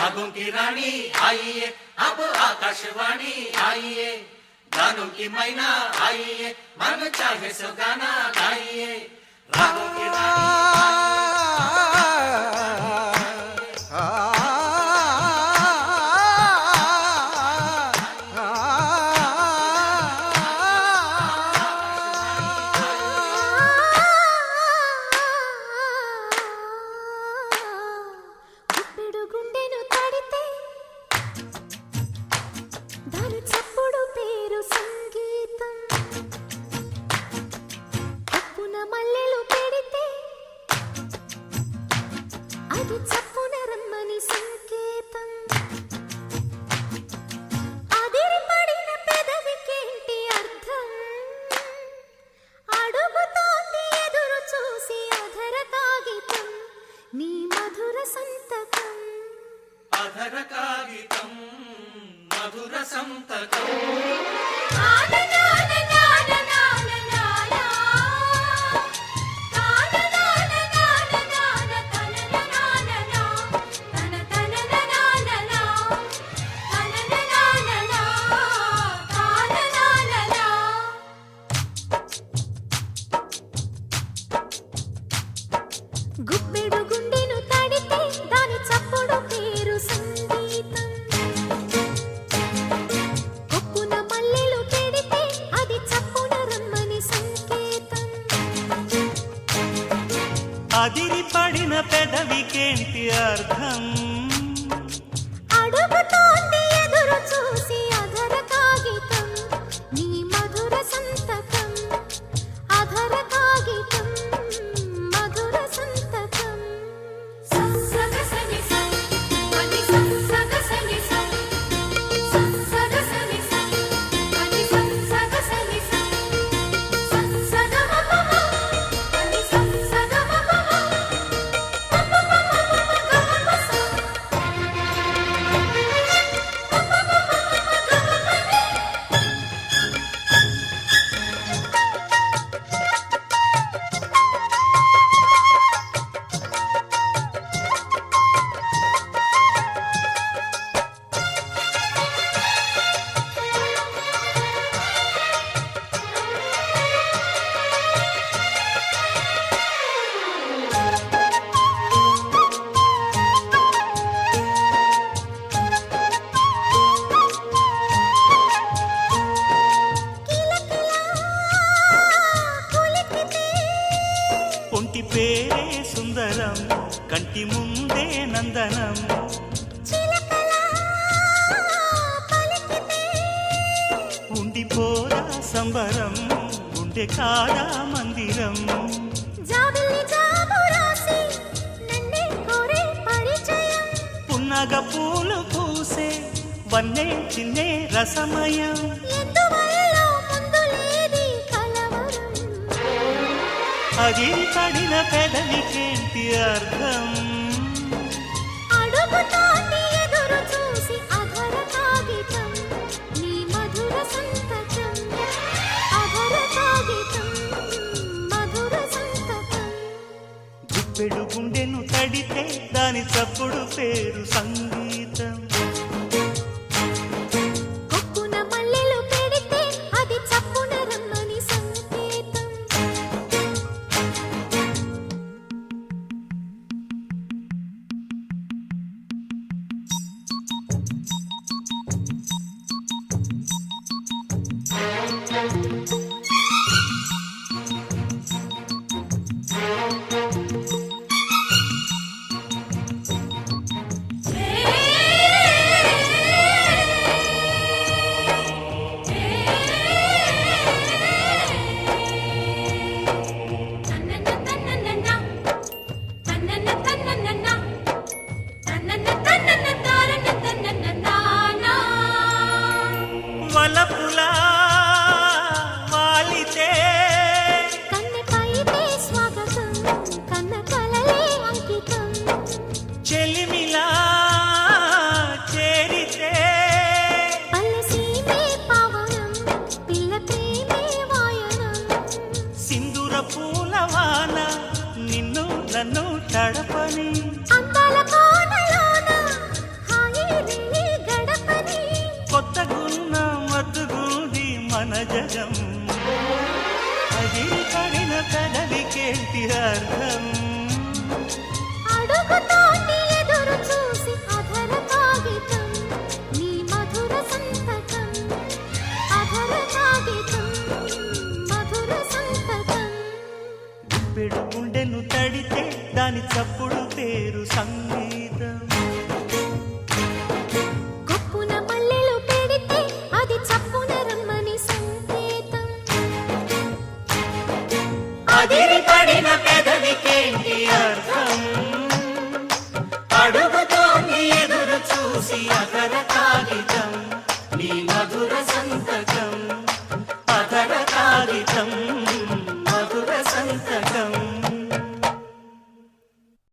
रागों की रानी आइए, अब आकाशवाणी आइए, गानों की मैना आइए, मन चाहे सो गाना गाइए। रागों की रानी अधर कागितं मधुर संतकं గుప్పెడు గుండెను తడితే దాని చప్పుడు పేరు సంగీతం. కొప్పున మల్లెలు పెడితే అది చప్పున రమ్మని సంకేతం. అదిరి పడిన పెదవికేంటి అర్థం, అడుగుతోంది ఎదురు చూసి అధర కాగితం నీ మధుర సంతకం. అధర కాగితం మధుర సంతకం. ఒంటి పేరే సుందరం, కంటి ముందే నందనం. ఉండిపోరా సంబరం, గుండె కాదా మందిరం. పున్నగ పూలు పూసే వన్నే చిన్నే రసమయం. అదిరి పడిన పెదవికేంటి అర్థం, అడుగుతోంది ఎదురు చూసి అధర కాగితం నీ మధుర సంతకం. అధర కాగితం మధుర సంతకం. గుప్పెడు గుండెను తడితే దాని చప్పుడు పేరు సంగీతం. కొప్పున మల్లెలు పెడితే అది చప్పున రమ్మని సంకేతం. వలపులా వాలితే కన్నెపైతే స్వాగతం కన్న కలలే అంకితం. చెలిమిలా చేరితే పల్లెసీమే పావనం పిల్ల ప్రేమే వాయనం. సింధూర పూలవాన నిన్ను నన్ను తడపని. అందాల కోనలోన అదిరిపడిన పెదవికేంటి అర్థం అడుగుతోంది ఎదురు చూసి అధర కాగితం నీ మధుర సంతకం అధర కాగితం మధుర సంతకం గుప్పెడు గుండెను తడితే దాని చప్పుడు పేరు సంగీతం కొప్పున మల్లెలు పెడితే అది చప్పున రమ్మని సంకేతం అదిరిపడిన పెదవికేంటి